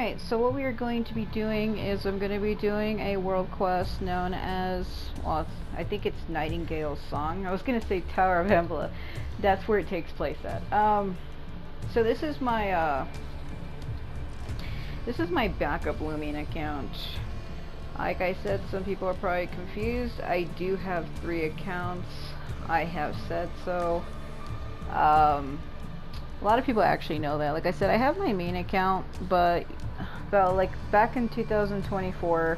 Alright, so what we are going to be doing is I'm going to be doing a world quest known as, well, I think it's Nightingale's song. I was going to say Tower of Embla. That's where it takes place at. So this is my backup Lumion account. Like I said, some people are probably confused. I do have 3 accounts. I have said so. A lot of people actually know that. Like I said, I have my main account, but like back in 2024,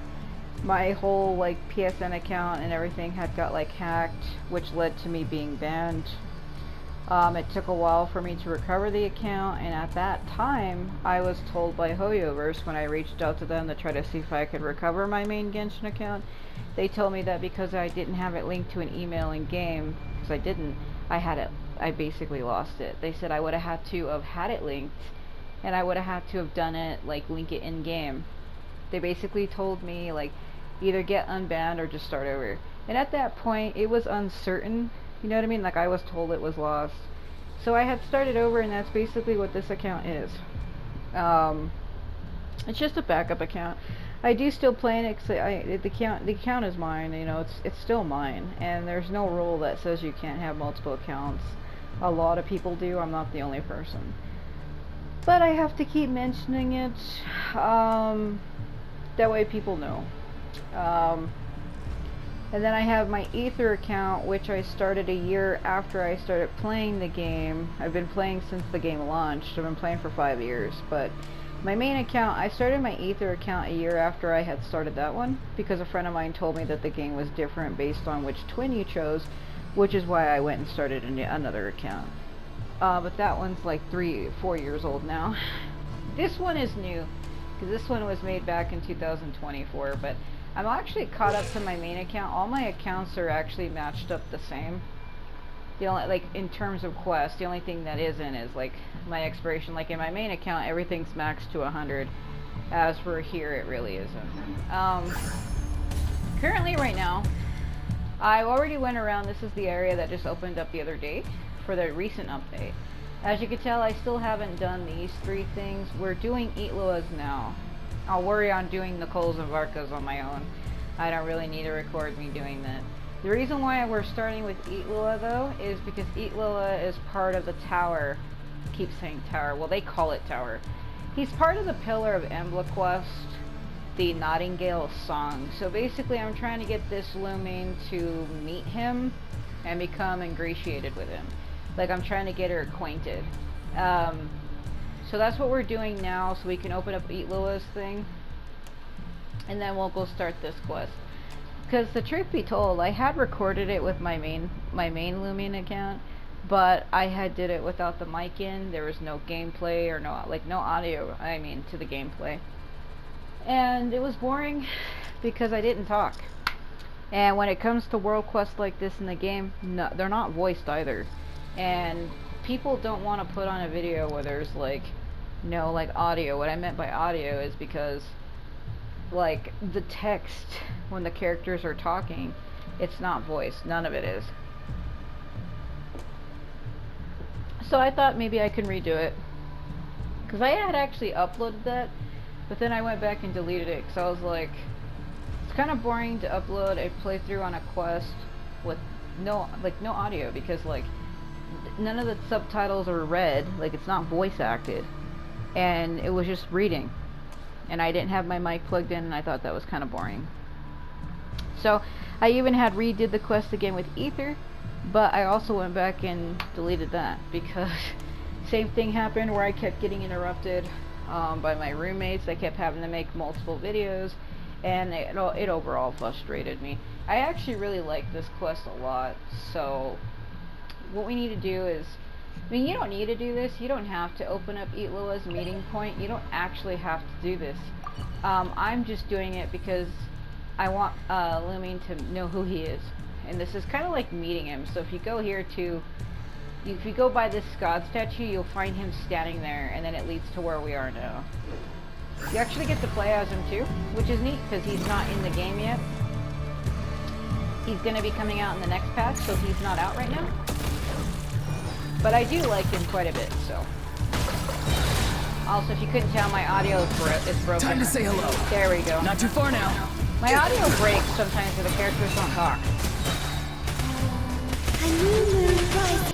my whole like PSN account and everything had got like hacked, which led to me being banned. It took a while for me to recover the account, and at that time, I was told by Hoyoverse when I reached out to them to try to see if I could recover my main Genshin account. They told me that because I didn't have it linked to an email in game, because I didn't, I basically lost it. They said I would have had to have had it linked, and I would have had to have done it, like, link it in game. They basically told me, like, either get unbanned or just start over. And at that point, it was uncertain, you know what I mean? Like, I was told it was lost. So I had started over, and that's basically what this account is. It's just a backup account. I do still play it, the account is mine, you know, it's still mine, and there's no rule that says you can't have multiple accounts. A lot of people do, I'm not the only person. But I have to keep mentioning it, that way people know. And then I have my Ether account, which I started a year after I started playing the game. I've been playing since the game launched. I've been playing for 5 years, but my main account, I started my Ether account a year after I had started that one, because a friend of mine told me that the game was different based on which twin you chose, which is why I went and started another account. But that one's like 4 years old now. This one is new, because this one was made back in 2024, but I'm actually caught up to my main account. All my accounts are actually matched up the same. The only, like, in terms of quests, the only thing that isn't is, like, my expiration. Like, in my main account, everything's maxed to 100. As for here, it really isn't. Currently, right now, I already went around. This is the area that just opened up the other day for the recent update. As you can tell, I still haven't done these 3 things. We're doing Eatloas now. I'll worry on doing the Coals of Varkas on my own. I don't really need to record me doing that. The reason why we're starting with Eatloa, though, is because Eatloa is part of the tower. I keep saying tower. Well, they call it tower. He's part of the Pillar of Embla quest, the Nightingale song. So basically, I'm trying to get this Lumion to meet him and become ingratiated with him. Like, I'm trying to get her acquainted. So that's what we're doing now, so we can open up Eatloa's thing. And then we'll go start this quest. Because the truth be told, I had recorded it with my main Lumion account, but I had did it without the mic in. There was no gameplay or no audio, I mean, to the gameplay. And it was boring because I didn't talk. And when it comes to world quests like this in the game, no, they're not voiced either. And people don't want to put on a video where there's like no like audio. What I meant by audio is because like the text when the characters are talking, it's not voiced. None of it is. So I thought maybe I could redo it, because I had actually uploaded that, but then I went back and deleted it because I was like, it's kind of boring to upload a playthrough on a quest with no audio, because like none of the subtitles are read, like it's not voice acted, and it was just reading, and I didn't have my mic plugged in, and I thought that was kind of boring. So I even had redid the quest again with Ether, but I also went back and deleted that because same thing happened where I kept getting interrupted by my roommates. I kept having to make multiple videos, and it overall frustrated me. I actually really like this quest a lot, so what we need to do is, I mean, you don't need to do this. You don't have to open up Eatloa's meeting point. You don't actually have to do this. I'm just doing it because I want Lumion to know who he is. And this is kind of like meeting him. So if you go here to, if you go by this God statue, you'll find him standing there, and then it leads to where we are now. You actually get to play as him too, which is neat because he's not in the game yet. He's going to be coming out in the next patch, so he's not out right now. But I do like him quite a bit, so. Also, if you couldn't tell, my audio is broken. Time to say hello. There we go. Not too far now. My audio breaks sometimes when the characters don't talk. A new moon rises.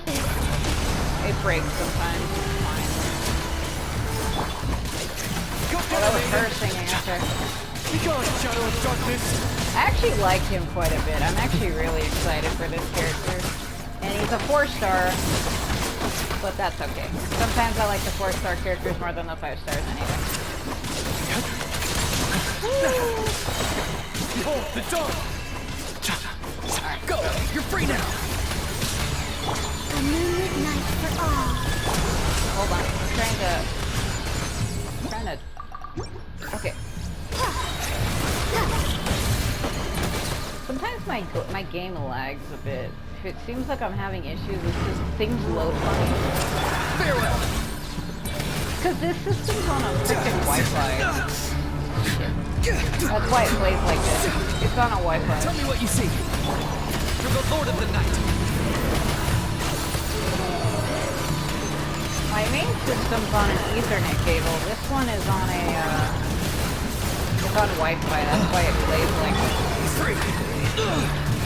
It breaks sometimes. It's fine. Go Oh, that was her singing, okay. Be gone, Shadow of Darkness. I actually like him quite a bit. I'm actually really excited for this character. And he's a 4-star, but that's okay. Sometimes I like the 4-star characters more than the 5 stars anyway. Behold the dawn. Alright, go. You're free now. A moonlit night for all. Hold on, I'm trying to... Okay. Sometimes my game lags a bit. If it seems like I'm having issues, it's just things load funny. Farewell. Because this system's on a freaking Wi-Fi. That's why it plays like this. It's on a Wi-Fi. Tell me what you see. You're the Lord of the Night. My main system's on an Ethernet cable. This one is on a, it's on Wi-Fi. That's why it plays like this.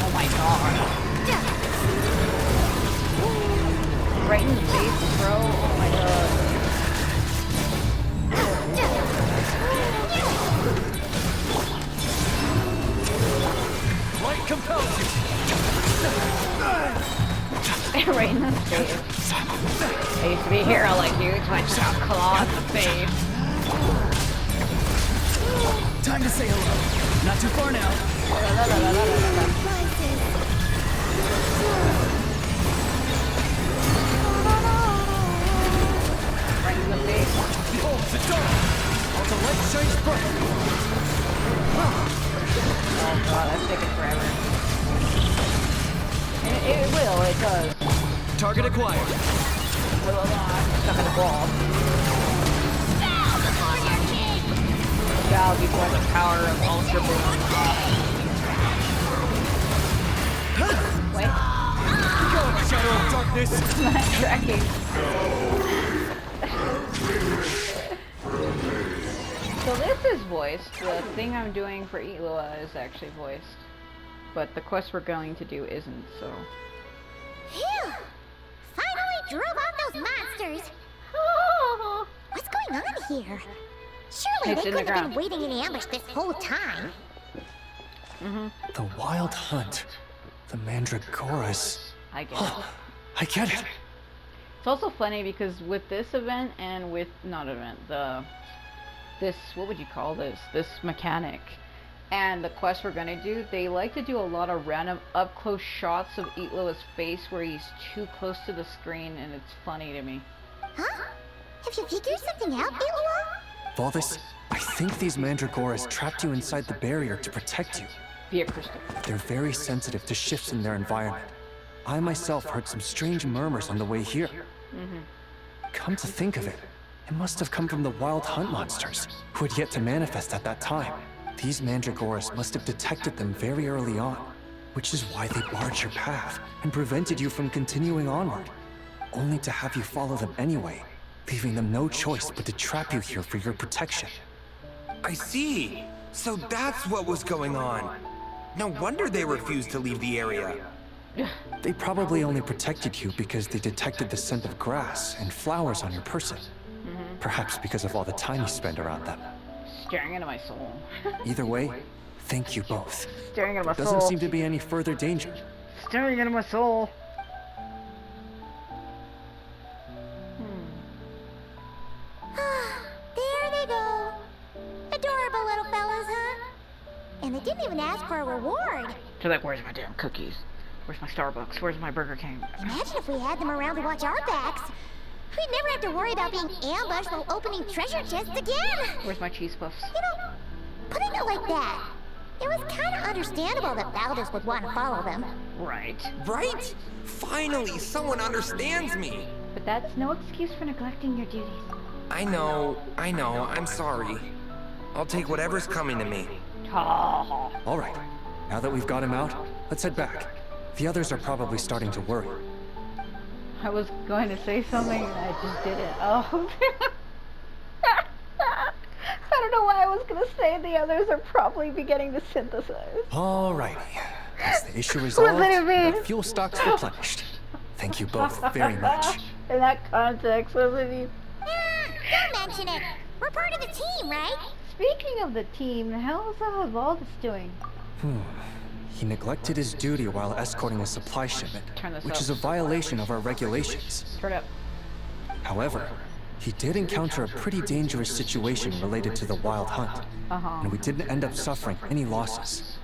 Oh my god. Right in the face, bro. Oh my god. Light compels you. Right in the face. I used to be a hero like you, trying to claw in the face. Time to say hello. Not too far now. Right in the face. Behold the dawn. All the light shines bright. Oh god, that's taking forever. It will, it does. Target acquired. Well, I'm stuck in the wall. Bow before the power of Ultra Boom. Wait. Go, Shadow of Darkness. It's not tracking. So this is voiced. The thing I'm doing for Eloa is actually voiced. But the quest we're going to do isn't, so... Phew! Finally drove out those monsters! What's going on here? Surely It's they in the couldn't have been ground. waiting in ambush this whole time. The Wild Hunt. The Mandragoras. I get it. I get it. It's also funny because with this event and with... not event, this... what would you call this? This mechanic. And the quest we're gonna do, they like to do a lot of random up-close shots of Eatloa's face where he's too close to the screen, and it's funny to me. Huh? Have you figured something out, Eloa? Valdis, I think these Mandragoras trapped you inside the barrier to protect you. Via crystal. They're very sensitive to shifts in their environment. I myself heard some strange murmurs on the way here. Come to think of it, it must have come from the Wild Hunt monsters, who had yet to manifest at that time. These Mandragoras must have detected them very early on, which is why they barred your path and prevented you from continuing onward, only to have you follow them anyway, leaving them no choice but to trap you here for your protection. I see. So that's what was going on. No wonder they refused to leave the area. They probably only protected you because they detected the scent of grass and flowers on your person. Perhaps because of all the time you spend around them. Staring into my soul. Either way, thank you both. Staring into my Doesn't soul. seem to be any further danger. Staring into my soul. There they go. Adorable little fellas, huh? And they didn't even ask for a reward. So like, where's my damn cookies? Where's my Starbucks? Where's my Burger King? Imagine if we had them around to watch our backs. We'd never have to worry about being ambushed while opening treasure chests again. Where's my cheese puffs? You know, putting it like that, it was kind of understandable that Valdis would want to follow them. Right. Right? Finally, someone understands me. But that's no excuse for neglecting your duties. I know, I'm sorry. I'll take whatever's coming to me. Oh. All right, now that we've got him out, let's head back. The others are probably starting to worry. I was going to say something and I just didn't. Oh. was gonna say the others are probably beginning to synthesize. Alrighty. As the issue resolved, What did it mean? the fuel stocks replenished. Thank you both very much. In that context, what does it mean? Don't mention it. We're part of the team, right? Speaking of the team, the hell is Valdis doing? He neglected his duty while escorting a supply shipment, Turn this which up. is a violation of our regulations. Turn up. However, he did encounter a pretty dangerous situation related to the wild hunt, and we didn't end up suffering any losses.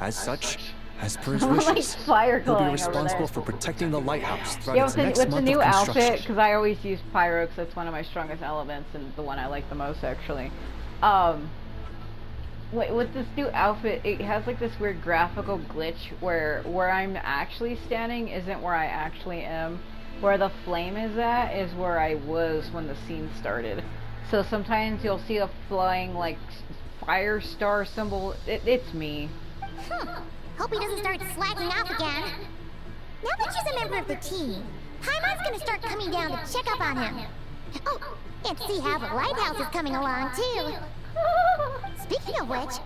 As such, as per his Like wishes, fire he'll be glowing responsible over for protecting the lighthouse throughout Yeah, its with next the month new of outfit, construction. because I always use pyro, because that's one of my strongest elements and the one I like the most, actually. With this new outfit, it has like this weird graphical glitch where I'm actually standing isn't where I actually am. Where the flame is at is where I was when the scene started. So sometimes you'll see a flying like fire star symbol. It's me. Hope he doesn't start slacking off again. Now that she's a member of the team, Paimon's gonna start coming down to check up on him. Oh, and see how the lighthouse is coming along, too. Speaking of which,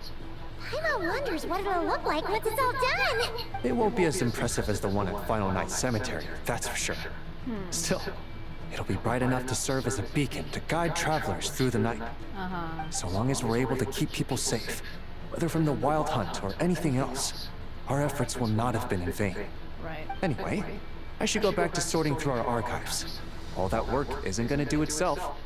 Paimon wonders what it'll look like once it's all done. It won't be as impressive as the one at Final Night Cemetery, that's for sure. Still, it'll be bright enough to serve as a beacon to guide travelers through the night. So long as we're able to keep people safe, whether from the wild hunt or anything else, our efforts will not have been in vain. Right. Anyway, I should go back to sorting through our archives. All that work isn't gonna do itself.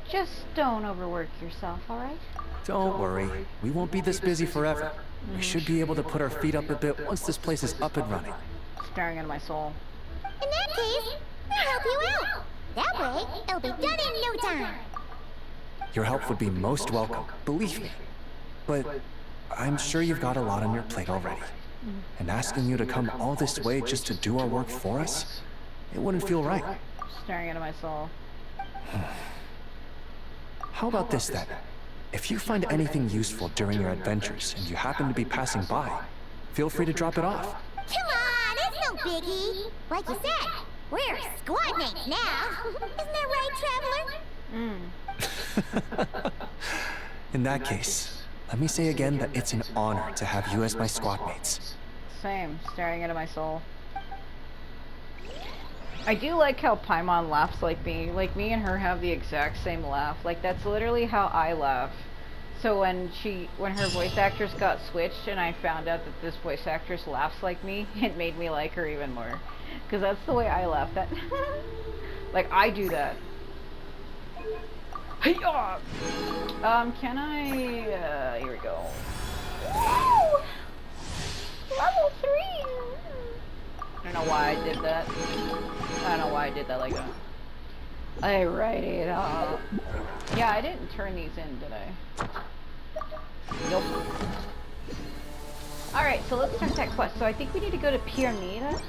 Just don't overwork yourself, alright? Don't worry, we won't be this busy forever. We should be able to put our feet up a bit once this place is up and running. Staring into my soul. In that case, we'll help you out. That way, it'll be done in no time. Your help would be most welcome, believe me. But I'm sure you've got a lot on your plate already. And asking you to come all this way just to do our work for us, it wouldn't feel right. Staring into my soul. How about this then? If you find anything useful during your adventures and you happen to be passing by, feel free to drop it off. Come on, it's no biggie. Like you said, we're squad mates now. Isn't that right, Traveler? In that case, let me say again that it's an honor to have you as my squad mates. Same. Staring into my soul. I do like how Paimon laughs like me. Like, me and her have the exact same laugh. Like, that's literally how I laugh. So when her voice actress got switched and I found out that this voice actress laughs like me, it made me like her even more. Because that's the way I laugh. That like, I do that. Hey-ya! Can I, here we go. Woo! Level 3! I don't know why I did that. I don't know why I did that like that. Alrighty, yeah, I didn't turn these in, did I? Nope. Alright, so let's start that quest. So I think we need to go to Pyramida.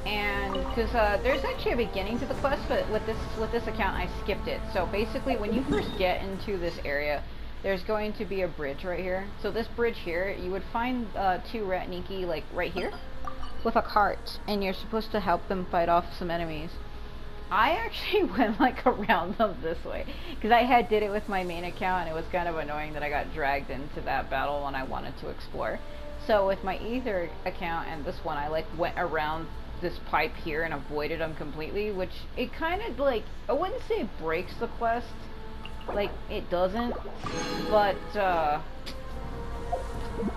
And, because there's actually a beginning to the quest, but with this account I skipped it. So basically, when you first get into this area, there's going to be a bridge right here. So this bridge here, you would find 2 Ratniki, like, right here, with a cart, and you're supposed to help them fight off some enemies. I actually went like around them this way because I did it with my main account, and it was kind of annoying that I got dragged into that battle when I wanted to explore. So with my Ether account and this one, I like went around this pipe here and avoided them completely, which it kind of like, I wouldn't say it breaks the quest, like it doesn't, but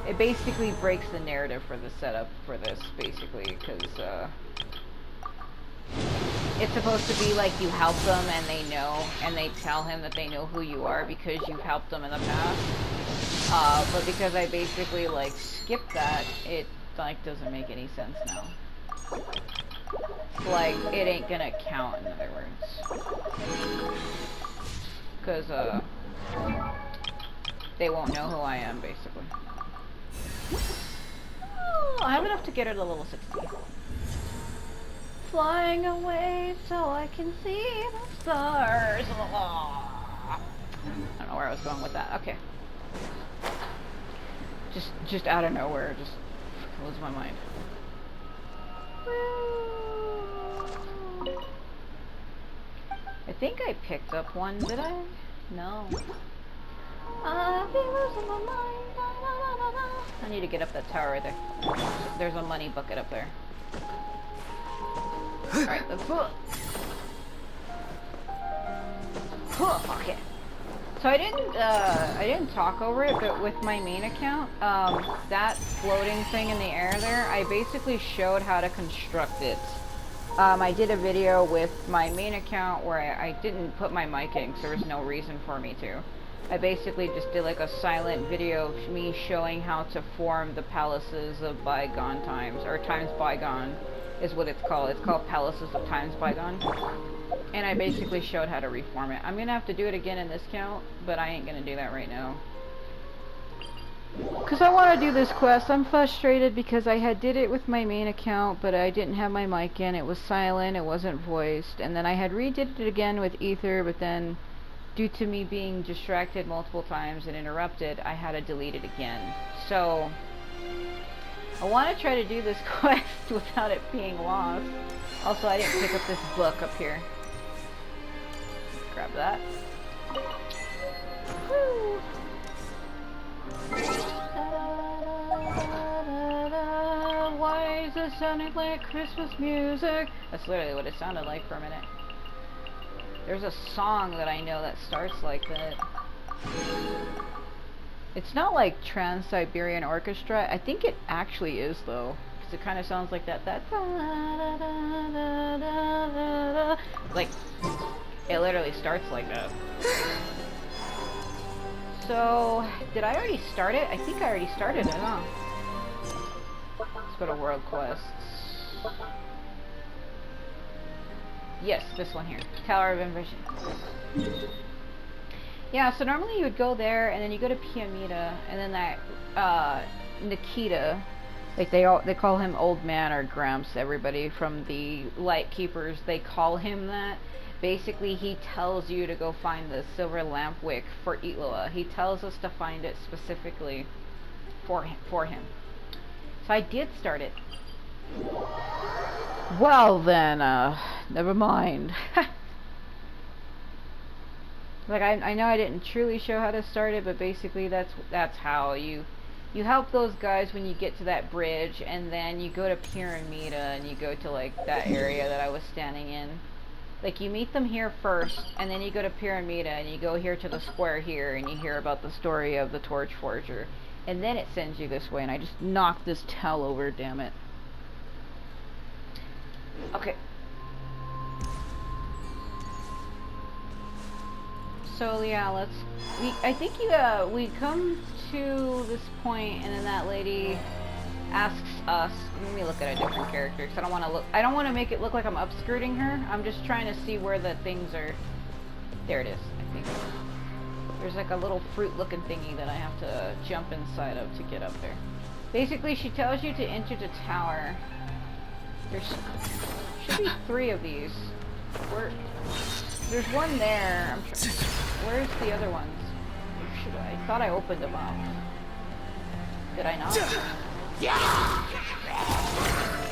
it basically breaks the narrative for the setup for this, basically, because it's supposed to be like you help them and they know, and they tell him that they know who you are because you've helped them in the past. But because I basically like skipped that, it like doesn't make any sense now. Like, it ain't gonna count, in other words. Because they won't know who I am, basically. Oh, I have enough to get her to level 60. Flying away so I can see the stars. I don't know where I was going with that. Okay. Just out of nowhere, just lose my mind. I think I picked up one, did I? No. I've been losing my mind. Na, na, na, na, na. I need to get up that tower right there. There's a money bucket up there. Alright, let's go. Okay. So I didn't talk over it, but with my main account, that floating thing in the air there, I basically showed how to construct it. I did a video with my main account where I didn't put my mic in, because there was no reason for me to. I basically just did like a silent video of me showing how to form the palaces of bygone times, or times bygone is what it's called. It's called Palaces of Times Bygone. And I basically showed how to reform it. I'm gonna have to do it again in this count, but I ain't gonna do that right now. Because I want to do this quest. I'm frustrated because I did it with my main account, but I didn't have my mic in. It was silent, it wasn't voiced. And then I had redid it again with Ether, but then due to me being distracted multiple times and interrupted, I had to delete it again. So I want to try to do this quest without it being lost. Also, I didn't pick up this book up here. Grab that. Woo. Why is this sounding like Christmas music? That's literally what it sounded like for a minute. There's a song that I know that starts like that. It's not like Trans-Siberian Orchestra. I think it actually is though, because it kind of sounds like that. Like, it literally starts like that. So, did I already start it? I think I already started it, huh? Let's go to World Quests. Yes, this one here. Tower of Invision. Yeah, so normally you would go there, and then you go to Piamida, and then that, Nikita, like they call him Old Man or Gramps, everybody from the Light Keepers, they call him that. Basically, he tells you to go find the Silver Lampwick for Itloa. He tells us to find it specifically for him. So I did start it. Well then, never mind. Like I know I didn't truly show how to start it, but basically that's how you help those guys when you get to that bridge, and then you go to Pyramida and you go to like that area that I was standing in. Like, you meet them here first, and then you go to Pyramida, and you go here to the square here, and you hear about the story of the Torch Forger. And then it sends you this way, and I just knocked this towel over, damn it. Okay. So, yeah, I think we come to this point, and then that lady asks us. Let me look at a different character, because I don't want to make it look like I'm upskirting her. I'm just trying to see where the things are. There it is, I think. There's like a little fruit looking thingy that I have to jump inside of to get up there. Basically, she tells you to enter the tower. There should be 3 of these. There's one there. Where's the other ones? I thought I opened them up. Did I not?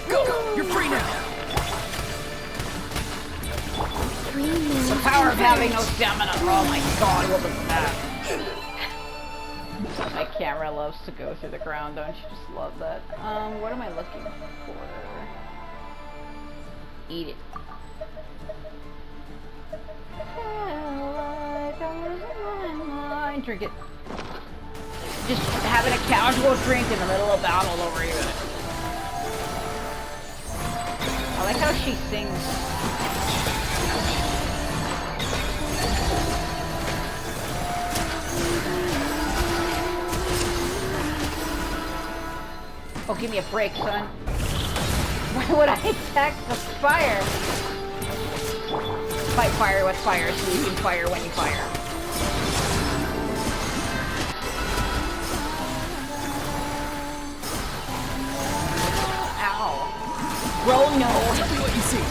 Go! You're free now! The power of having no stamina. Oh my god, what was that? My camera loves to go through the ground, don't you just love that? What am I looking for? Eat it. Drink it. Just having a casual drink in the middle of battle over here. I like how she sings. Oh, give me a break, son. Why would I attack the fire? Fight fire with fire so you can fire when you fire. Bro, no. Tell me what you see.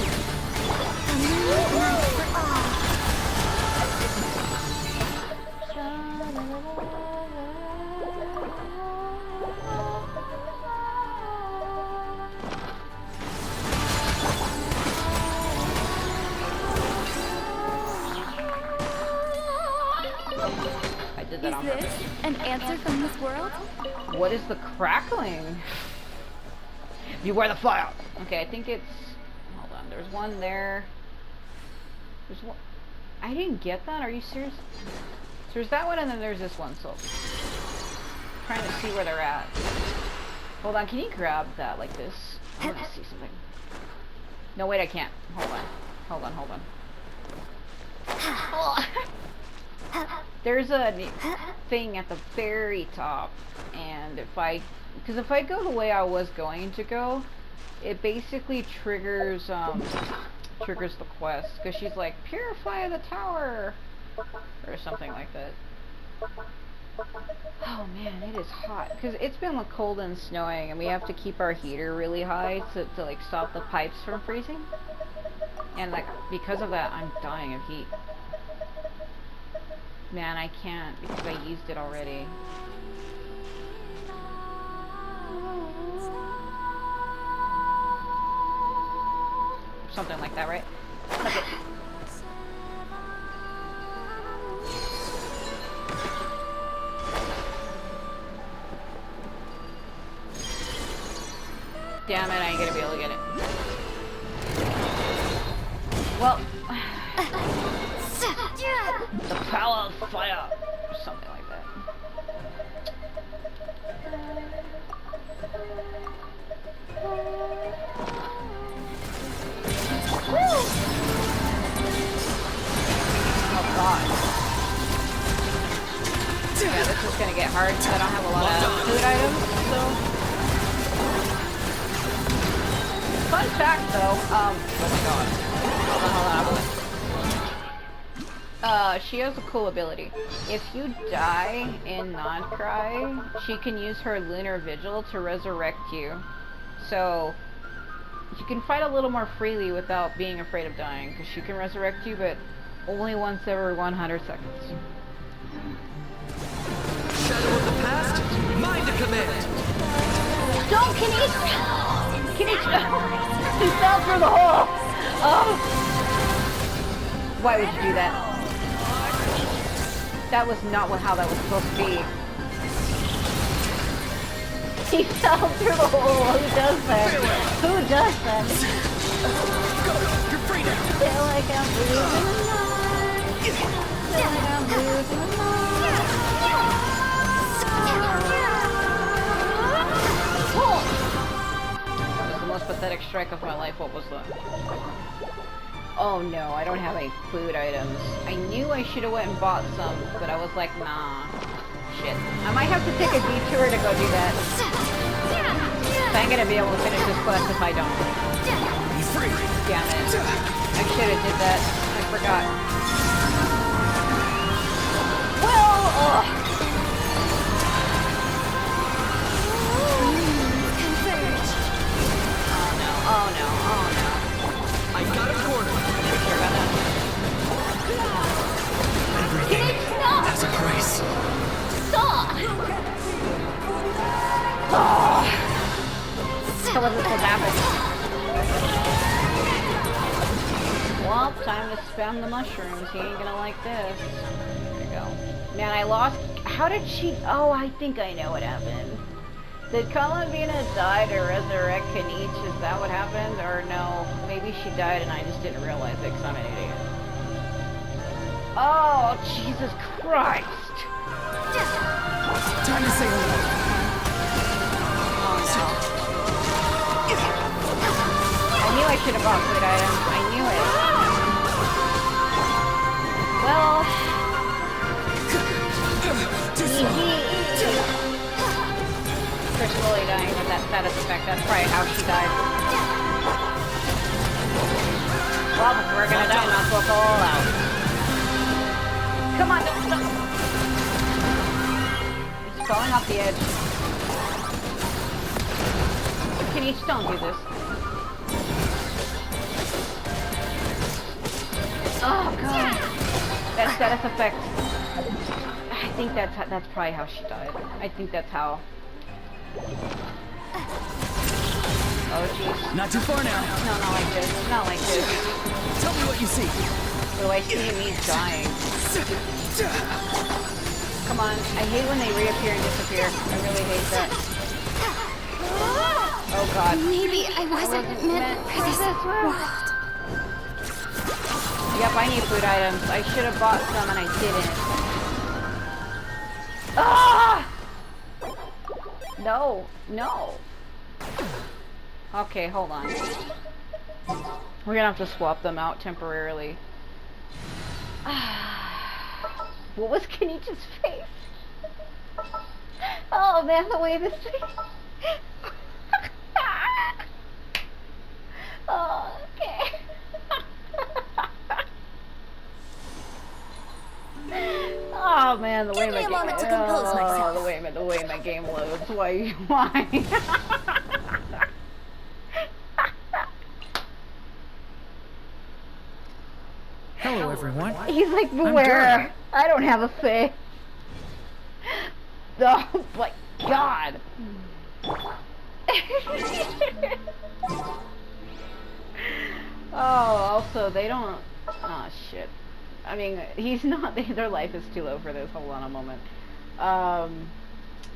I did that on Is purpose. this an answer from this world? What is the crackling? Beware the fire! Okay, I think it's... Hold on, there's one there. There's one... I didn't get that, are you serious? So there's that one and then there's this one, so... trying to see where they're at. Hold on, can you grab that like this? I want to see something. No, wait, I can't. Hold on. Hold on, hold on. There's a thing at the very top, and if I go the way I was going to go, it basically triggers triggers the quest, because she's like, purify the tower, or something like that. Oh man, it is hot, because it's been like cold and snowing, and we have to keep our heater really high to like stop the pipes from freezing, and like because of that I'm dying of heat. Man, I can't because I used it already. Something like that, right? Okay. Damn it, I ain't gonna be able to get it. Well, the power of fire, or something like that. Oh god. Yeah, this is gonna get hard because I don't have a lot of food items, so. Fun fact though, oh my god. Hold on. She has a cool ability. If you die in non-cry, she can use her lunar vigil to resurrect you. So, you can fight a little more freely without being afraid of dying, because she can resurrect you, but only once every 100 seconds. Shadow of the past, mind to command. Don't, Kenichi! Kenichi! He fell through the hole! Oh! Why would you do that? That was not how that was supposed to be. He fell through the hole. Who does that? Who does that? Go! You're free now! Feel like I'm losing the night. Feel like I'm losing the night. That was the most pathetic strike of my life. What was that? Oh no, I don't have any food items. I knew I should have went and bought some, but I was like, nah. Shit. I might have to take a detour to go do that. I ain't gonna be able to finish this quest if I don't. Be free! Damn it. I should have did that. I forgot. Well, ugh. Oh no, oh no. I got a corner! Sure about that. Everything has a price. Stop! Oh. So what will happen? Well, time to spam the mushrooms. He ain't gonna like this. There you go. Man, I lost... How did she... Oh, I think I know what happened. Did Kalavina die to resurrect Kenichi? Is that what happened? Or no, maybe she died and I just didn't realize it because I'm an idiot. Oh, Jesus Christ! Time to say hello. Oh no. I knew I should have bought food items. I knew it. Well... They're slowly dying with that status effect. That's probably how she died. Well, if we're gonna die, might as well go all out. Come on, don't stop! It's falling off the edge. Can you don't do this? Oh god! That status effect. I think that's probably how she died. I think that's how. Oh jeez. Not too far now. No, not like this. Not like this. Tell me what you see. What do I see? Me dying. come on. I hate when they reappear and disappear. I really hate that. Oh god. Maybe I wasn't meant for this world. Yep, I need food items. I should have bought some and I didn't. Ah! No, no. Okay, hold on. We're gonna have to swap them out temporarily. What was Kenichi's face? Oh man, the way this thing... Oh, okay. Oh man, the way Give my me a moment to game... compose Oh, myself. the way my game loads. Why? Hello, everyone. He's like, I'm beware. I don't have a face. Oh my god. Oh, also, they don't... Oh, shit. I mean, he's not... Their life is too low for this. Hold on a moment.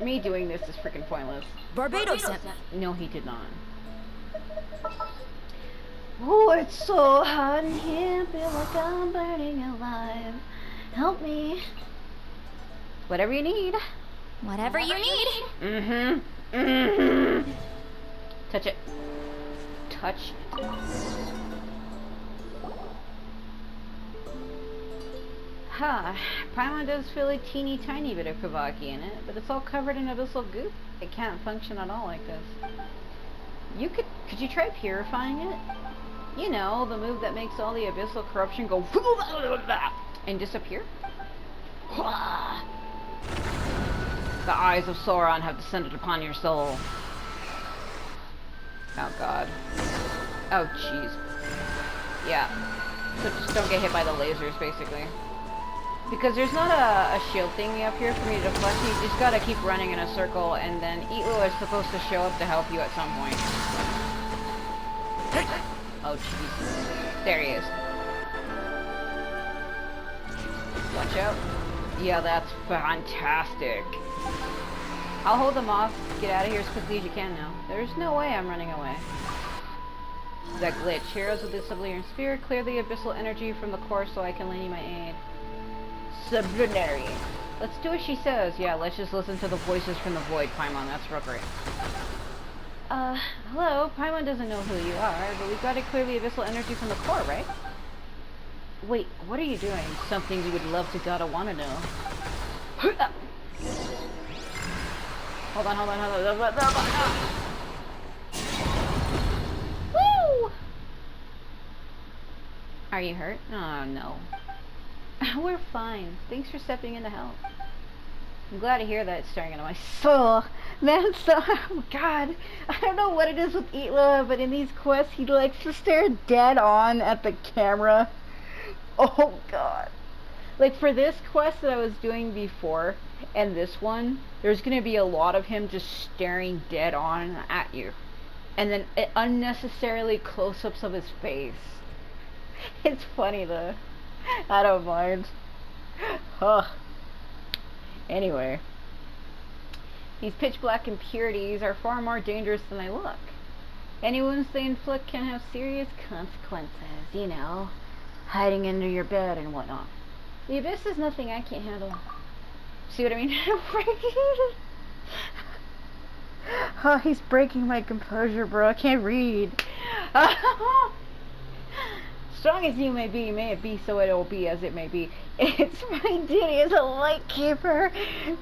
Me doing this is freaking pointless. Barbados sent me. No, he did not. Oh, it's so hot in here. Feel like I'm burning alive. Help me. Whatever you need. Whatever you need. Mm-hmm. Mm-hmm. Touch it. Touch it. Ha. Paimon does feel a teeny tiny bit of Kavaki in it, but it's all covered in abyssal goop. It can't function at all like this. You could you try purifying it? You know, the move that makes all the abyssal corruption go and disappear? The eyes of Sauron have descended upon your soul. Oh god. Oh jeez. Yeah. So just don't get hit by the lasers, basically. Because there's not a shield thingy up here for me to deflect. You just gotta keep running in a circle, and then Eatlu is supposed to show up to help you at some point. Oh jeez. There he is. Watch out. Yeah, that's fantastic. I'll hold them off. Get out of here as quickly as you can now. There's no way I'm running away. That glitch. Heroes with the Sublunary Sphere clear the abyssal energy from the core so I can lend you my aid. Sublunary. Let's do what she says. Yeah, let's just listen to the voices from the void, Paimon. That's real great. Hello? Paimon doesn't know who you are, but we've got to clear the abyssal energy from the core, right? Wait, what are you doing? Something you would love to gotta wanna know. Hold on. Woo! Are you hurt? Oh, no. We're fine. Thanks for stepping in to help. I'm glad to hear that it's staring into my soul. Man, so, oh god. I don't know what it is with Eatla, but in these quests, he likes to stare dead on at the camera. Oh god. Like for this quest that I was doing before, and this one, there's gonna be a lot of him just staring dead on at you. And then unnecessarily close-ups of his face. It's funny though. I don't mind. Huh. Anyway. These pitch black impurities are far more dangerous than they look. Any wounds they inflict can have serious consequences, you know. Hiding under your bed and whatnot. The abyss is nothing I can't handle. See what I mean? Oh, he's breaking my composure, bro. I can't read. Strong as you may it be so it will be as it may be. It's my duty as a lightkeeper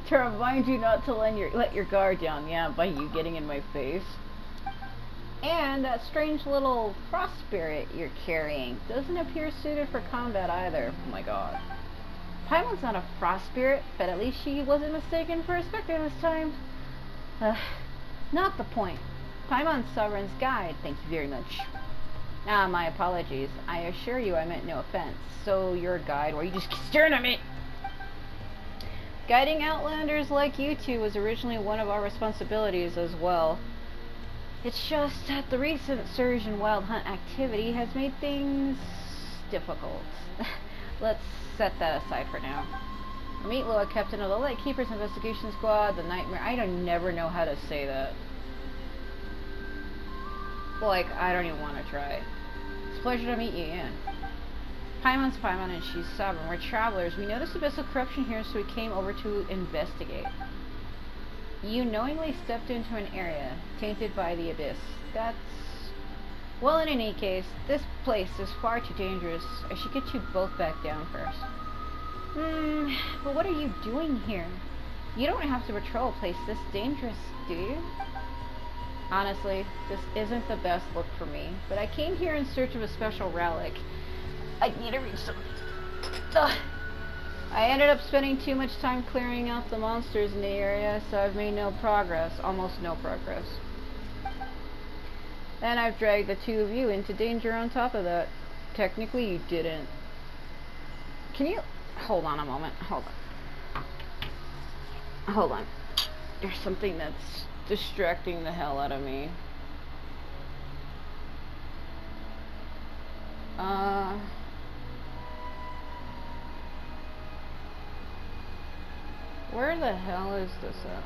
to remind you not to let your guard down. Yeah, by you getting in my face. And that strange little frost spirit you're carrying doesn't appear suited for combat either. Oh my god. Paimon's not a frost spirit, but at least she wasn't mistaken for a specter this time. Not the point. Paimon's Sovereign's guide, thank you very much. Ah, my apologies. I assure you I meant no offense. So you're a guide, or you just keep staring at me? Guiding outlanders like you two was originally one of our responsibilities as well. It's just that the recent surge in wild hunt activity has made things difficult. Let's set that aside for now. Meet Loa, captain of the Lightkeepers Investigation Squad, the Nightmare. I don't never know how to say that. Like, I don't even want to try. It's a pleasure to meet you, Ian. Paimon's Paimon and she's Sovereign. We're travelers. We noticed abyssal corruption here, so we came over to investigate. You knowingly stepped into an area tainted by the abyss. That's... Well, in any case, this place is far too dangerous. I should get you both back down first. But what are you doing here? You don't have to patrol a place this dangerous, do you? Honestly, this isn't the best look for me, but I came here in search of a special relic. I need to reach something. Ugh. I ended up spending too much time clearing out the monsters in the area, so I've made no progress, almost no progress. And I've dragged the two of you into danger on top of that. Technically, you didn't. Can you... Hold on a moment. Hold on. Hold on. There's something that's distracting the hell out of me. Where the hell is this at?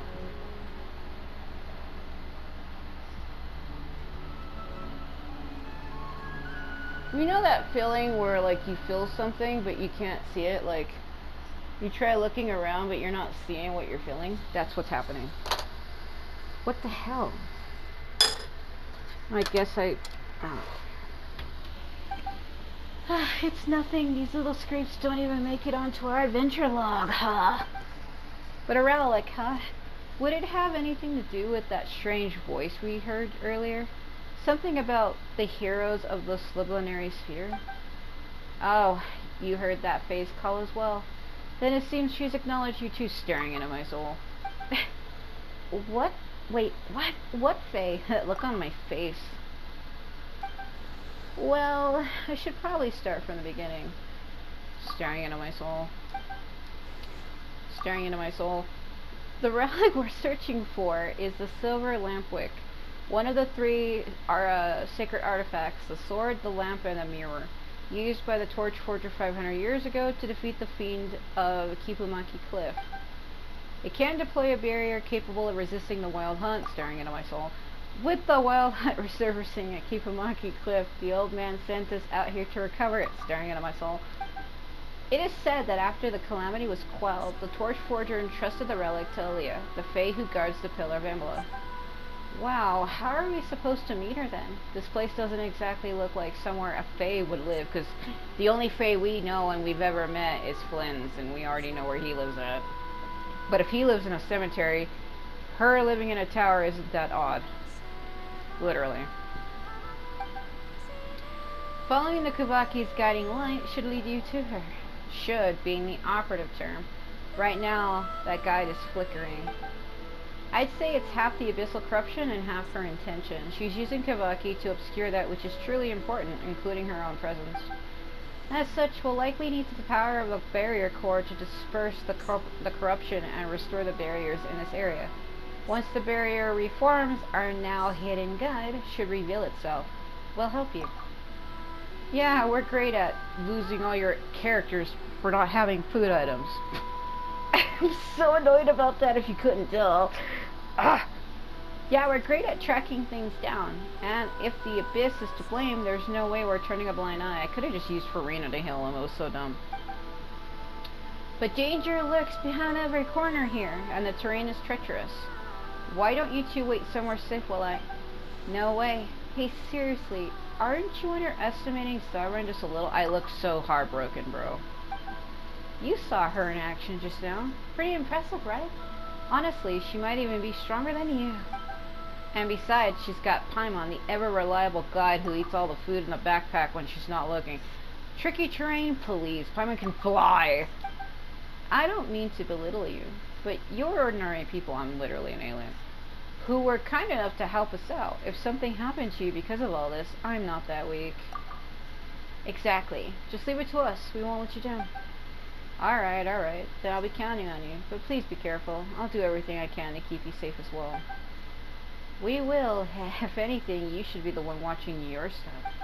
You know that feeling where, like, you feel something but you can't see it? Like, you try looking around but you're not seeing what you're feeling? That's what's happening. What the hell? I guess I... It's nothing. These little scrapes don't even make it onto our adventure log, huh? But a relic, huh? Would it have anything to do with that strange voice we heard earlier? Something about the heroes of the sublunary sphere? Oh, you heard that face call as well. Then it seems she's acknowledged you too, staring into my soul. What? Wait, what? What Faye? Look on my face. Well, I should probably start from the beginning. Staring into my soul. Staring into my soul. The relic we're searching for is the silver Lampwick. One of the three are sacred artifacts, the sword, the lamp, and the mirror, used by the Torch Forger 500 years ago to defeat the fiend of Kipumaki Cliff. It can deploy a barrier capable of resisting the wild hunt, staring into my soul. With the wild hunt resurfacing at Kipumaki Cliff, the old man sent us out here to recover it, staring into my soul. It is said that after the calamity was quelled, the Torch Forger entrusted the relic to Aaliyah, the Fae who guards the Pillar of Embla. Wow, how are we supposed to meet her then? This place doesn't exactly look like somewhere a Fae would live, because the only Fae we know and we've ever met is Flynn's, and we already know where he lives at. But if he lives in a cemetery, her living in a tower isn't that odd. Literally. Following the Kuvaki's guiding light should lead you to her. Should being the operative term. Right now, that guide is flickering. I'd say it's half the abyssal corruption and half her intention. She's using Kavaki to obscure that which is truly important, including her own presence. As such, we'll likely need the power of a barrier core to disperse the corruption and restore the barriers in this area. Once the barrier reforms, our now hidden guide should reveal itself. We'll help you. Yeah, we're great at losing all your characters for not having food items. I'm so annoyed about that if you couldn't tell. Yeah, we're great at tracking things down. And if the abyss is to blame, there's no way we're turning a blind eye. I could have just used Farina to heal him. It was so dumb. But danger lurks behind every corner here, and the terrain is treacherous. Why don't you two wait somewhere safe while I... No way. Hey, seriously, aren't you underestimating Sovereign just a little? I look so heartbroken, bro. You saw her in action just now. Pretty impressive, right? Honestly, she might even be stronger than you. And besides, she's got Paimon, the ever-reliable guide who eats all the food in the backpack when she's not looking. Tricky terrain, please. Paimon can fly. I don't mean to belittle you, but you're ordinary people. I'm literally an alien. Who were kind enough to help us out. If something happened to you because of all this, I'm not that weak. Exactly. Just leave it to us. We won't let you down. Alright. Then I'll be counting on you. But please be careful. I'll do everything I can to keep you safe as well. We will. If anything, you should be the one watching your stuff.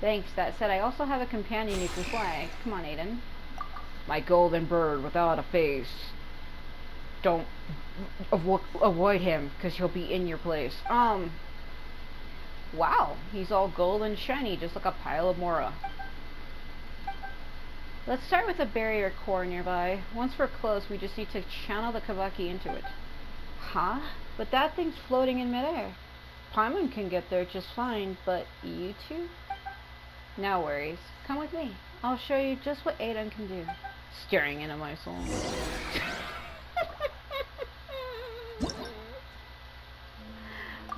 Thanks. That said, I also have a companion who can fly. Come on, Aiden. My golden bird without a face. Don't avoid him, because he'll be in your place. Wow, he's all gold and shiny, just like a pile of Mora. Let's start with a barrier core nearby. Once we're close, we just need to channel the Kavaki into it. Huh? But that thing's floating in midair. Paimon can get there just fine, but you two? No worries. Come with me. I'll show you just what Aiden can do. Staring into my soul.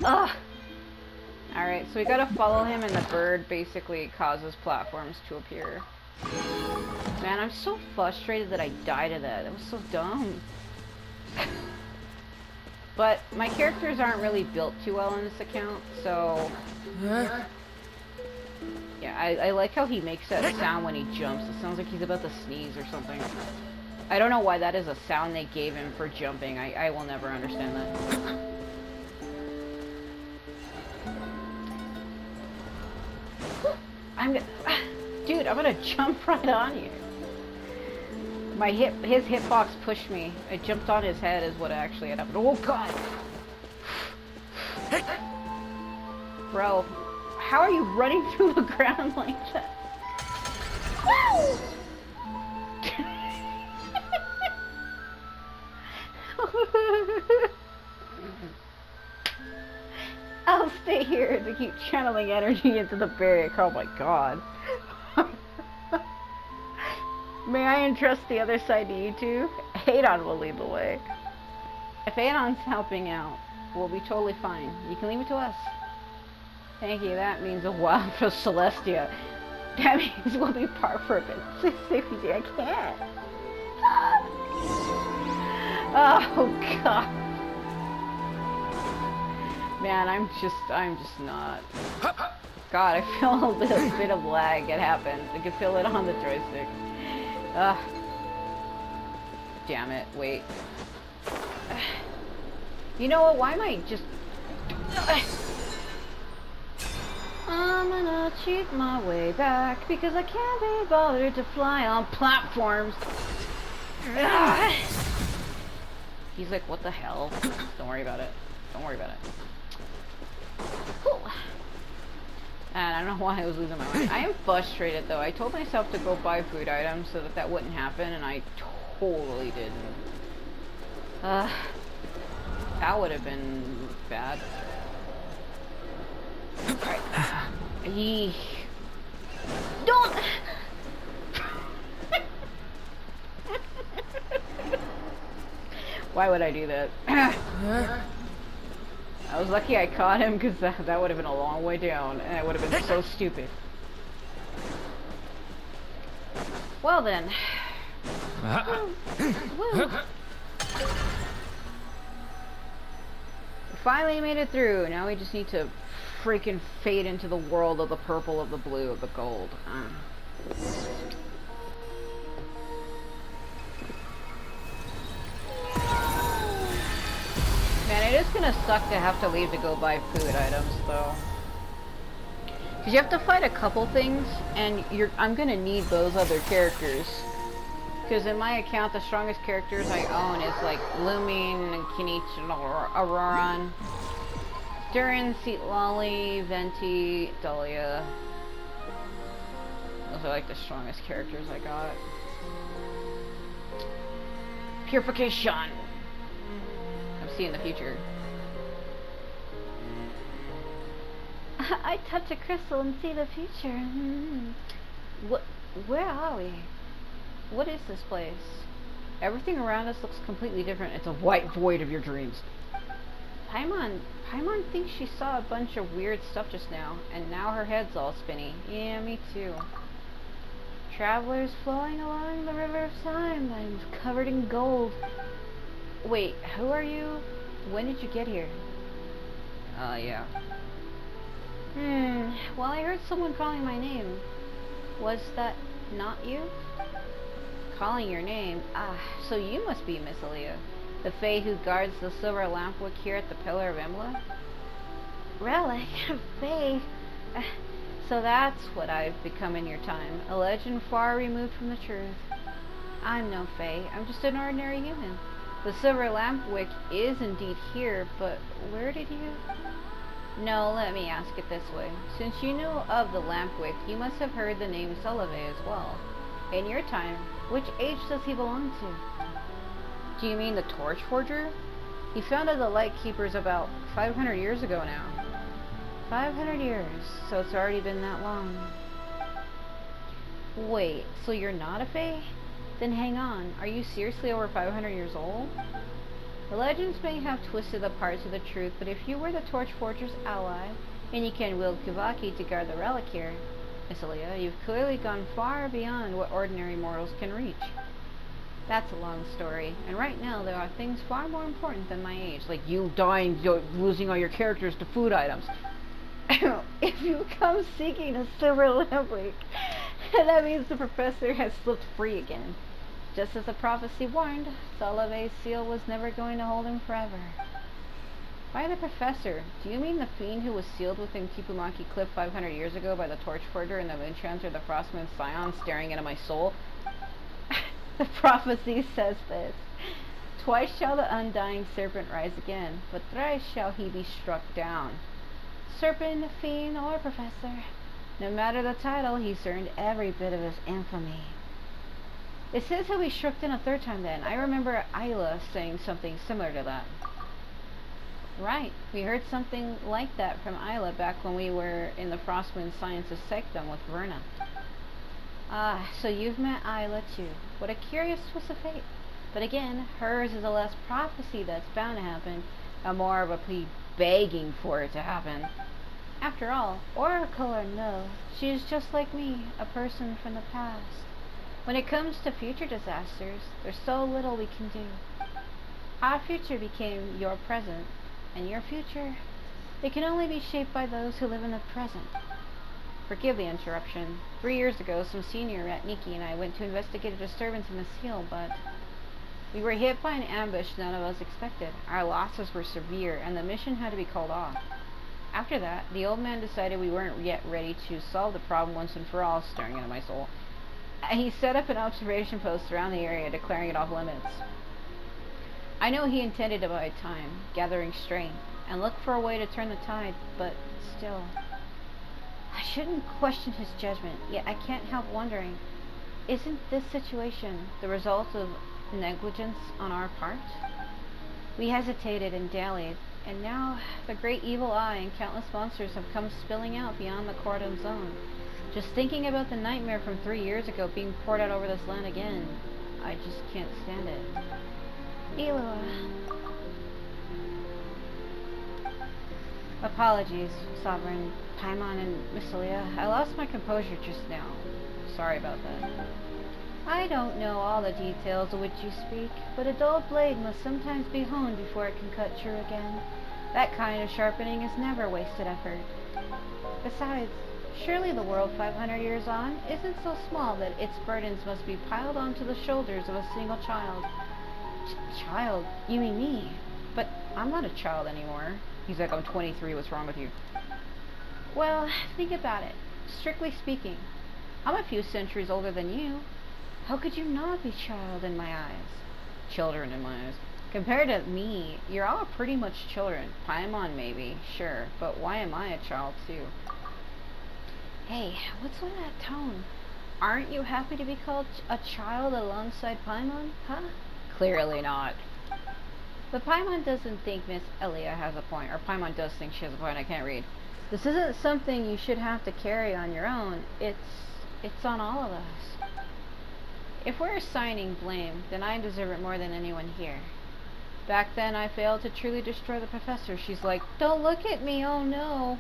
Ugh. Alright, so we gotta follow him, and the bird basically causes platforms to appear. Man, I'm so frustrated that I died of that. That was so dumb. But my characters aren't really built too well in this account, so... Yeah, I like how he makes that sound when he jumps. It sounds like he's about to sneeze or something. I don't know why that is a sound they gave him for jumping. I will never understand that. Dude, I'm gonna jump right on you. His hitbox pushed me. I jumped on his head is what actually had happened. Oh god! Bro, how are you running through the ground like that? Woo! I'll stay here to keep channeling energy into the barrier. Oh my god. May I entrust the other side to you two? Adon will lead the way. If Adon's helping out, we'll be totally fine. You can leave it to us. Thank you, that means a while for Celestia. That means we'll be par for a bit. Please save me, I can't. Oh god. Man, I'm just not. God, I feel a little bit of lag. It happened. I can feel it on the joystick. Damn it, wait. You know what, why am I just... I'm gonna cheat my way back because I can't be bothered to fly on platforms. He's like, what the hell? Don't worry about it. Don't worry about it. Whew. And I don't know why I was losing my mind. I am frustrated though. I told myself to go buy food items so that that wouldn't happen, and I totally didn't. That would have been bad. Alright. Don't! Why would I do that? I was lucky I caught him, because that would have been a long way down, and I would have been so stupid. Well then. Woo. We finally made it through. Now we just need to freaking fade into the world of the purple, of the blue, of the gold. Man, it is gonna suck to have to leave to go buy food items, though. Because you have to fight a couple things, and I'm gonna need those other characters. Because in my account, the strongest characters I own is like Lumin, Kinich, and Auroran. Durin, Seatlolly, Venti, Dahlia. Those are like the strongest characters I got. Purification! I'm seeing the future. I touch a crystal and see the future. Where are we? What is this place? Everything around us looks completely different. It's a white void of your dreams. Paimon thinks she saw a bunch of weird stuff just now, and now her head's all spinny. Yeah, me too. Travelers flowing along the river of time. I'm covered in gold. Wait, who are you? When did you get here? Yeah. Well, I heard someone calling my name. Was that not you? Calling your name? So you must be Miss Aaliyah, the Fae who guards the silver Lampwick here at the Pillar of Embla? Relic? Fae? So that's what I've become in your time. A legend far removed from the truth. I'm no fae. I'm just an ordinary human. The Silver Lampwick is indeed here, but where did you... No, let me ask it this way. Since you know of the Lampwick, you must have heard the name Solleve as well. In your time, which age does he belong to? Do you mean the Torch Forger? He founded the Light Keepers about 500 years ago now. 500 years, so it's already been that long. Wait, so you're not a fae? Then hang on, are you seriously over 500 years old? The legends may have twisted the parts of the truth, but if you were the Torch Forger's ally, and you can wield Kuvaki to guard the relic here, Miss Aaliyah, you've clearly gone far beyond what ordinary mortals can reach. That's a long story, and right now there are things far more important than my age, like you dying, losing all your characters to food items. If you come seeking a Silver Lampwick, that means the professor has slipped free again. Just as the prophecy warned, Solleve's seal was never going to hold him forever. By the professor, do you mean the fiend who was sealed within Kipumaki Cliff 500 years ago by the Torch Forger and the Moontransfer, the Frostmoon Scion, staring into my soul? The prophecy says this. Twice shall the undying serpent rise again, but thrice shall he be struck down. Serpent, fiend, or professor, no matter the title, he's earned every bit of his infamy. It says he'll be struck down a third time then. I remember Isla saying something similar to that. Right, we heard something like that from Isla back when we were in the Frostmoon Sciences Sectum with Verna. Ah, so you've met Isla too. What a curious twist of fate. But again, hers is a less prophecy that's bound to happen, and more of a plea begging for it to happen. After all, oracle or no, she is just like me, a person from the past. When it comes to future disasters, there's so little we can do. Our future became your present, and your future, it can only be shaped by those who live in the present. Forgive the interruption. 3 years ago, some senior at Nikki and I went to investigate a disturbance in this hill, but we were hit by an ambush none of us expected. Our losses were severe, and the mission had to be called off. After that, the old man decided we weren't yet ready to solve the problem once and for all, staring into my soul. He set up an observation post around the area, declaring it off limits. I know he intended to buy time, gathering strength, and look for a way to turn the tide, but still. I shouldn't question his judgment, yet I can't help wondering, isn't this situation the result of negligence on our part? We hesitated and dallied, and now the great evil eye and countless monsters have come spilling out beyond the cordon zone. Just thinking about the nightmare from 3 years ago being poured out over this land again, I just can't stand it. Eloa. Apologies, Sovereign, Paimon, and Miss Aaliyah. I lost my composure just now. Sorry about that. I don't know all the details of which you speak, but a dull blade must sometimes be honed before it can cut true again. That kind of sharpening is never wasted effort. Besides, surely the world 500 years on isn't so small that its burdens must be piled onto the shoulders of a single child. Child? You mean me? But I'm not a child anymore. He's like, I'm 23, what's wrong with you? Well, think about it. Strictly speaking, I'm a few centuries older than you. How could you not be child in my eyes? Children in my eyes. Compared to me, you're all pretty much children. Paimon maybe, sure, but why am I a child too? Hey, what's with that tone? Aren't you happy to be called a child alongside Paimon, huh? Clearly not. But Paimon doesn't think Miss Aaliyah has a point, or Paimon does think she has a point, I can't read. This isn't something you should have to carry on your own, it's on all of us. If we're assigning blame, then I deserve it more than anyone here. Back then I failed to truly destroy the professor. She's like, don't look at me, oh no.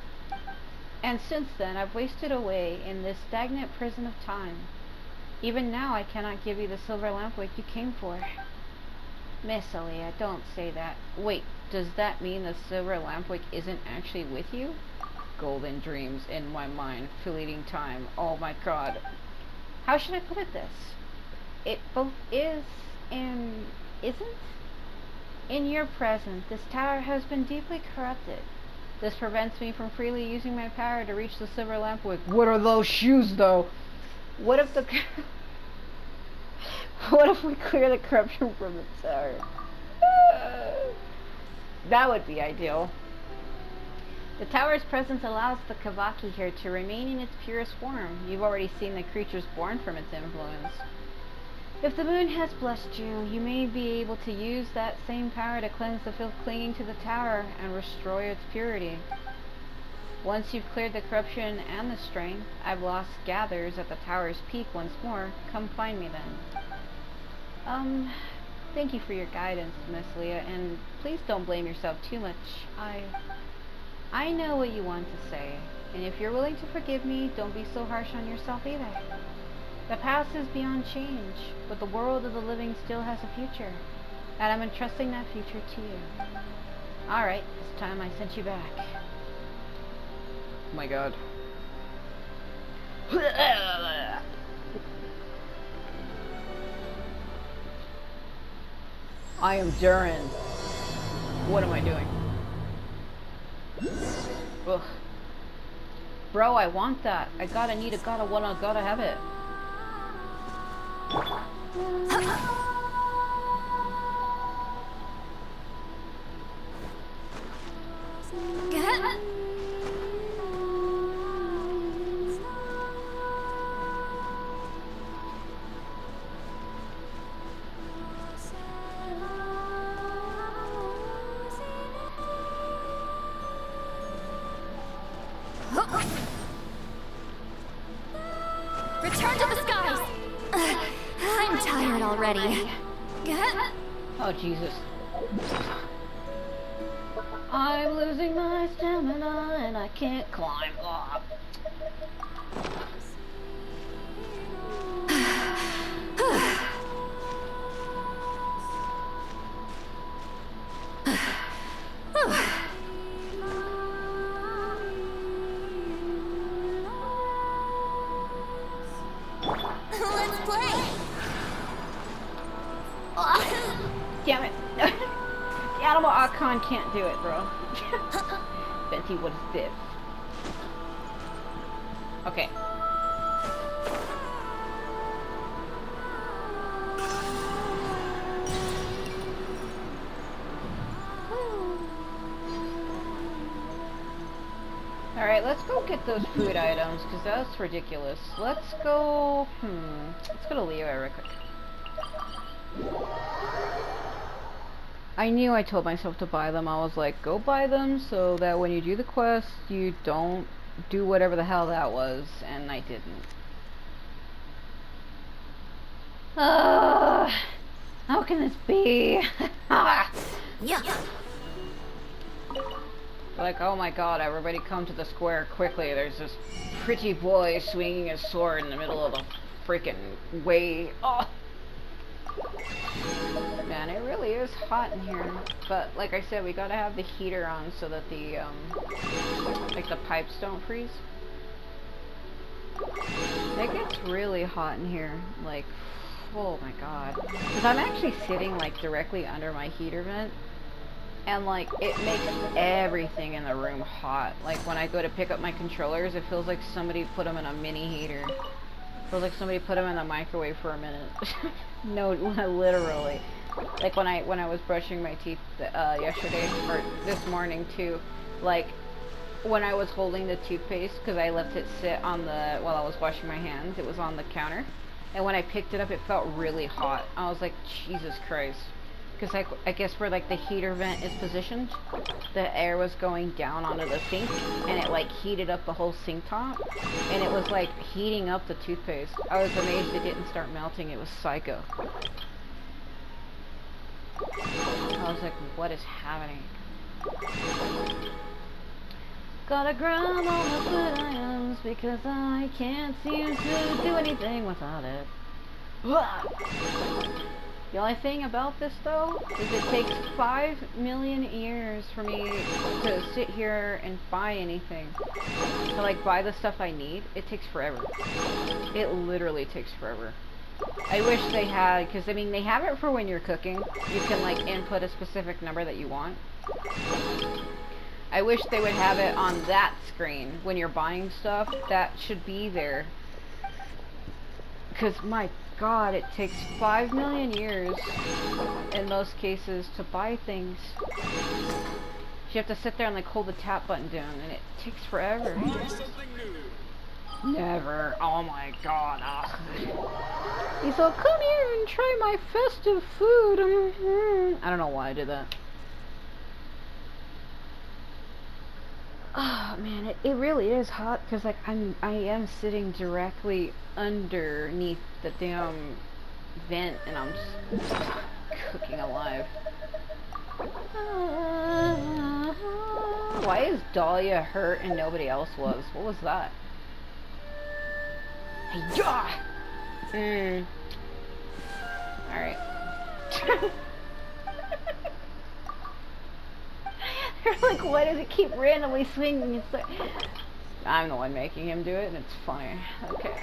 And since then I've wasted away in this stagnant prison of time. Even now I cannot give you the silver lampwick you came for. Miss Aaliyah, don't say that. Wait, does that mean the silver lampwick isn't actually with you? Golden dreams in my mind, fleeting time, oh my god. How should I put it this? It both is and isn't? In your presence, this tower has been deeply corrupted. This prevents me from freely using my power to reach the silver lampwick. What are those shoes, though? What if the... What if we clear the corruption from the tower? That would be ideal. The tower's presence allows the Kavaki here to remain in its purest form. You've already seen the creatures born from its influence. If the moon has blessed you, you may be able to use that same power to cleanse the filth clinging to the tower and restore its purity. Once you've cleared the corruption and the strength, I've lost gathers at the tower's peak once more. Come find me then. Thank you for your guidance, Miss Leah, and please don't blame yourself too much. I know what you want to say, and if you're willing to forgive me, don't be so harsh on yourself either. The past is beyond change, but the world of the living still has a future, and I'm entrusting that future to you. Alright, it's time I sent you back. Oh my god. I am Durin. What am I doing? Ugh. Bro, I want that. I gotta need it, gotta wanna, gotta have it. Return to the skies! I'm tired already. Oh, Jesus. I'm losing my stamina and I can't climb up. Let's play! Damn it. The animal icon can't do it, bro. Betty, what is this? Okay. Alright, let's go get those food items, because that's ridiculous. Let's go... Let's go to Leo real quick. I knew I told myself to buy them. I was like, go buy them so that when you do the quest, you don't do whatever the hell that was, and I didn't. How can this be? Yeah. Like, oh my god, everybody come to the square quickly. There's this pretty boy swinging his sword in the middle of the freaking way. Oh! Man, it really is hot in here. But, like I said, we gotta have the heater on so that the, like the pipes don't freeze. It gets really hot in here. Like, oh my god. Because I'm actually sitting, like, directly under my heater vent. And, like, it makes everything in the room hot. Like, when I go to pick up my controllers, it feels like somebody put them in a mini heater. It feels like somebody put them in the microwave for a minute. No, literally. Like, when I was brushing my teeth yesterday, or this morning, too. Like, when I was holding the toothpaste, because I left it sit on the, while I was washing my hands, it was on the counter. And when I picked it up, it felt really hot. I was like, Jesus Christ. Because I guess where, like, the heater vent is positioned, the air was going down onto the sink, and it, like, heated up the whole sink top, and it was, like, heating up the toothpaste. I was amazed it didn't start melting. It was psycho. I was like, what is happening? Gotta grab all the food items, because I can't seem to do anything without it. The only thing about this, though, is it takes 5 million years for me to sit here and buy anything. To, like, buy the stuff I need, it takes forever. It literally takes forever. I wish they had, because, I mean, they have it for when you're cooking. You can, like, input a specific number that you want. I wish they would have it on that screen when you're buying stuff. That should be there. Because, my god, it takes 5 million years in most cases to buy things. You have to sit there and like hold the tap button down, and it takes forever. Never. Oh my god. Ugh. He's like, come here and try my festive food. I don't know why I did that. Oh man, it really is hot because like I am sitting directly underneath the damn vent and I'm just cooking alive. Why is Dahlia hurt and nobody else was? What was that? Hey, alright. They're like, why does it keep randomly swinging? It's like, I'm the one making him do it, and it's funny. Okay.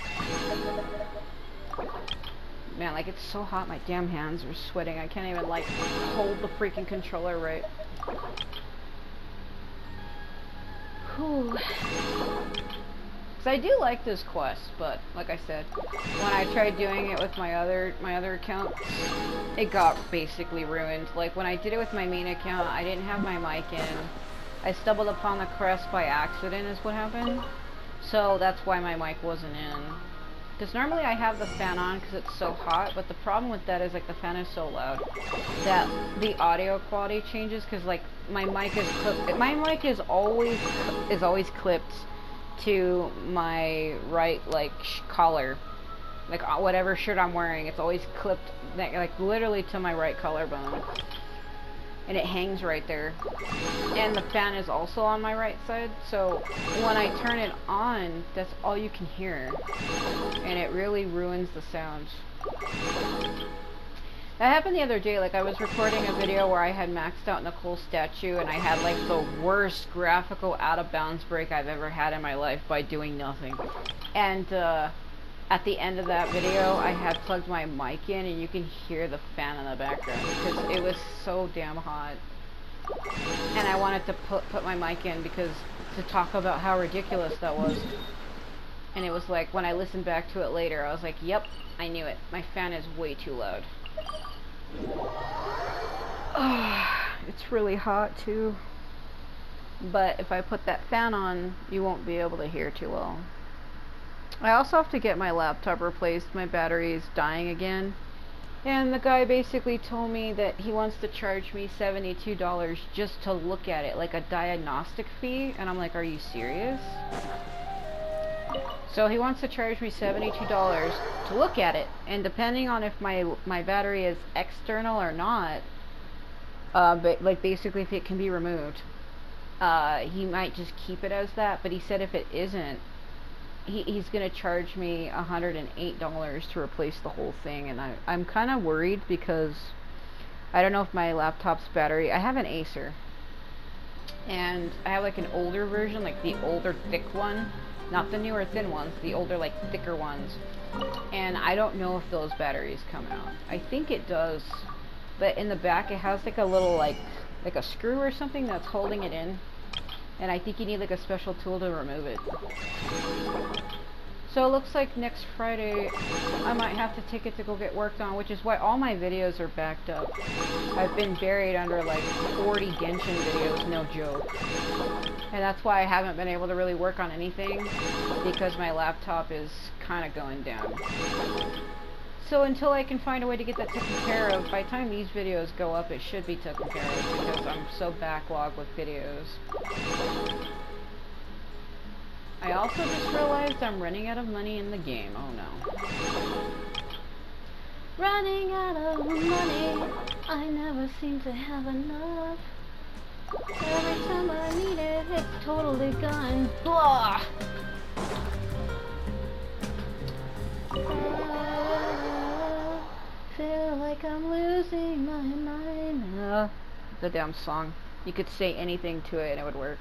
Man, like, it's so hot, my damn hands are sweating. I can't even, like, hold the freaking controller right. Whew. So I do like this quest, but like I said, when I tried doing it with my other account, it got basically ruined. Like when I did it with my main account, I didn't have my mic in. I stumbled upon the crest by accident is what happened. So that's why my mic wasn't in. Because normally I have the fan on because it's so hot, but the problem with that is like the fan is so loud that the audio quality changes because like my mic is always clipped to my right like collar, like whatever shirt I'm wearing, it's always clipped like literally to my right collarbone, and it hangs right there, and the fan is also on my right side, so when I turn it on, that's all you can hear, and it really ruins the sound. That happened the other day. Like I was recording a video where I had maxed out Nicole's statue and I had like the worst graphical out of bounds break I've ever had in my life by doing nothing. And at the end of that video I had plugged my mic in and you can hear the fan in the background because it was so damn hot. And I wanted to put my mic in because to talk about how ridiculous that was. And it was like when I listened back to it later I was like, yep, I knew it. My fan is way too loud. It's really hot too, but if I put that fan on you won't be able to hear too well. I also have to get my laptop replaced. My battery is dying again, and the guy basically told me that he wants to charge me $72 just to look at it, like a diagnostic fee, and I'm like, are you serious? So he wants to charge me $72 to look at it, and depending on if my battery is external or not, but like basically if it can be removed, he might just keep it as that. But he said if it isn't, he's gonna charge me $108 to replace the whole thing, and I'm kind of worried because I don't know if my laptop's battery. I have an Acer, and I have like an older version, like the older thick one. Not the newer thin ones, the older like thicker ones. And I don't know if those batteries come out. I think it does. But in the back it has like a little like a screw or something that's holding it in. And I think you need like a special tool to remove it. So it looks like next Friday I might have to take it to go get worked on, which is why all my videos are backed up. I've been buried under like 40 Genshin videos, no joke. And that's why I haven't been able to really work on anything, because my laptop is kind of going down. So until I can find a way to get that taken care of, by the time these videos go up it should be taken care of, because I'm so backlogged with videos. I also just realized I'm running out of money in the game. Oh no. Running out of money. I never seem to have enough. Every time I need it, it's totally gone. Blah! I feel like I'm losing my mind. The damn song. You could say anything to it and it would work.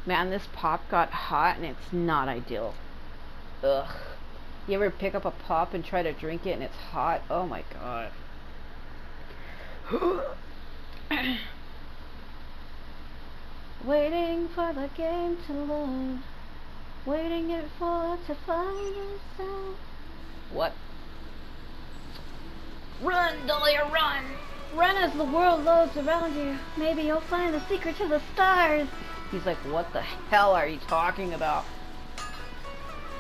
Man, this pop got hot and it's not ideal. Ugh. You ever pick up a pop and try to drink it and it's hot? Oh my god. Waiting for the game to load. Waiting it for to find itself. What? Run, Dahlia, run! Run as the world loads around you. Maybe you'll find the secret to the stars. He's like, what the hell are you talking about?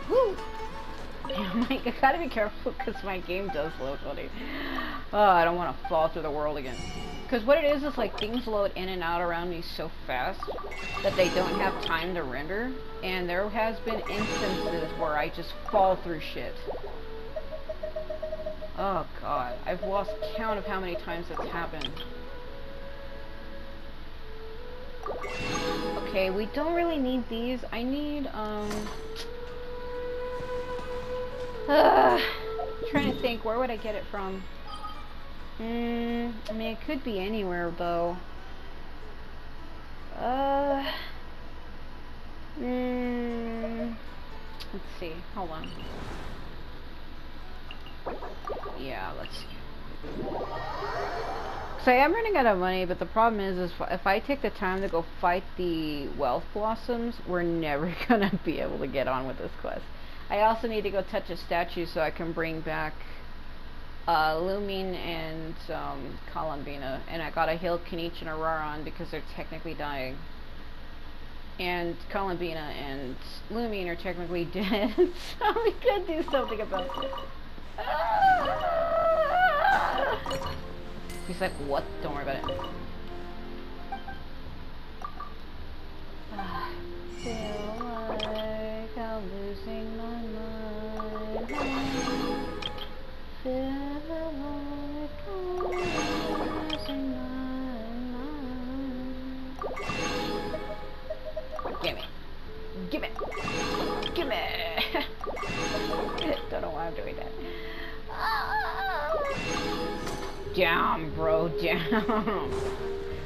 Woo! I gotta be careful because my game does load funny. Oh, I don't want to fall through the world again. Because what it is like things load in and out around me so fast that they don't have time to render. And there has been instances where I just fall through shit. Oh god, I've lost count of how many times that's happened. Okay, we don't really need these. I need, trying to think, where would I get it from? I mean, it could be anywhere, though. Let's see, hold on. Yeah, let's see. So I am running out of money, but the problem is if I take the time to go fight the Wealth Blossoms, we're never gonna be able to get on with this quest. I also need to go touch a statue so I can bring back Lumine and Columbina, and I gotta heal Kinich and Auroron because they're technically dying. And Columbina and Lumine are technically dead, so we could do something about it. He's like, what? Don't worry about it. I feel like I'm losing my mind. Feel like I'm losing my mind. Gimme. Gimme. Gimme. Don't know why I'm doing that. Down, bro, down.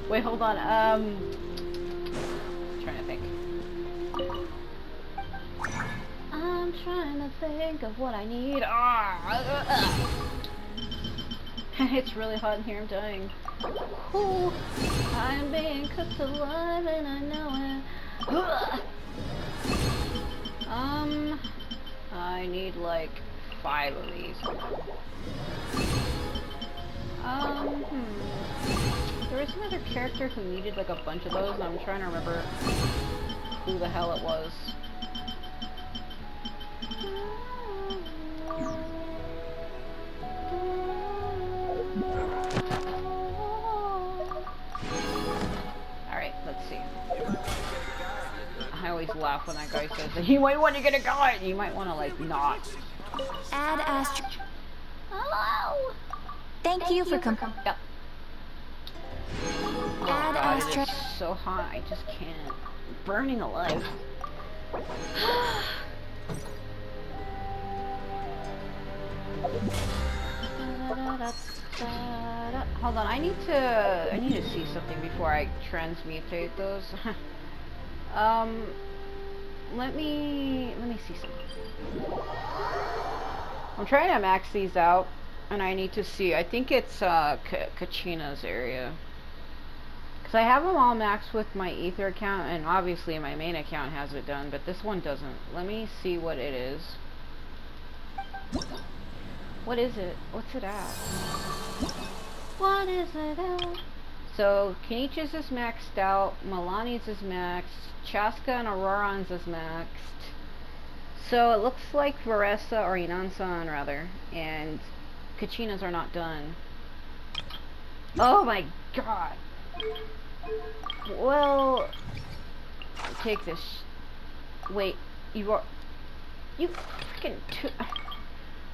Wait, hold on. Trying to think. I'm trying to think of what I need. It's really hot in here. I'm dying. Ooh, I'm being cooked alive, and I know it. I need like 5 of these. There was another character who needed like a bunch of those, and I'm trying to remember who the hell it was. Alright, let's see. I always laugh when that guy says that you might want to get a guy. You might want to like not. Add Astro. Hello! Thank you for coming. Yep. Oh Add god, Astro. it is so hot. I just can't. Burning alive. Hold on, I need to see something before I transmutate those. Let me see something. I'm trying to max these out, and I need to see. I think it's Kachina's area, because I have them all maxed with my Ether account, and obviously my main account has it done, but this one doesn't. Let me see what it is. What is it? What's it at? What is it at? So Kenichi's is maxed out, Milani's is maxed, Chaska and Auroron's is maxed. So it looks like Varessa, or Inansan rather, and Kachina's are not done. Oh my god! Well, take this. Wait, you freaking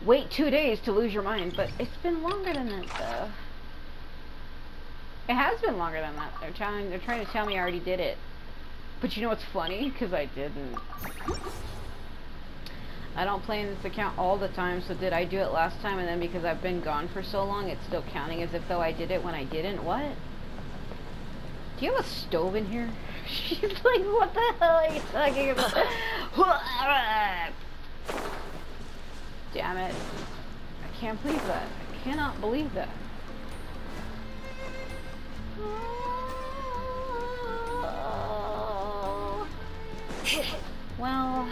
wait 2 days to lose your mind, but it's been longer than that though. It has been longer than that. They're trying to tell me I already did it. But you know what's funny? Because I didn't. I don't play in this account all the time, so did I do it last time, and then because I've been gone for so long, it's still counting as if though I did it when I didn't? What? Do you have a stove in here? She's like, what the hell are you talking about? Damn it. I can't believe that. I cannot believe that. Well,